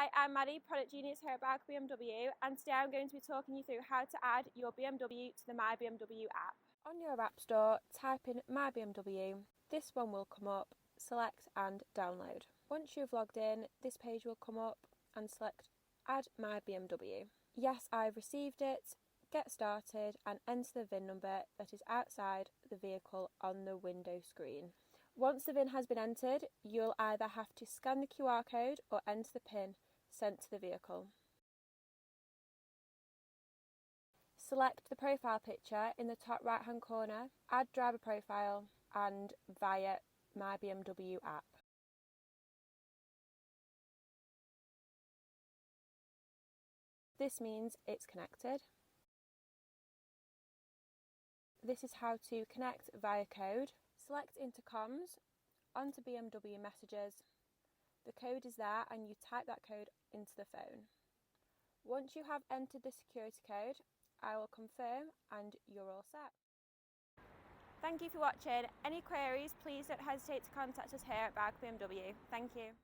Hi, I'm Maddie, Product Genius here at BMW, and today I'm going to be talking you through how to add your BMW to the My BMW app. On your app store, type in My BMW. This one will come up, select and download. Once you've logged in, this page will come up and select Add My BMW. Yes, I've received it. Get started and enter the VIN number that is outside the vehicle on the window screen. Once the VIN has been entered, you'll either have to scan the QR code or enter the PIN sent to the vehicle. Select the profile picture in the top right hand corner, add driver profile and via My BMW app. This means it's connected. This is how to connect via code. Select intercoms, onto BMW messages. The code is there and you type that code into the phone. Once you have entered the security code, I will confirm and you're all set. Thank you for watching. Any queries, please don't hesitate to contact us here at BMW. Thank you.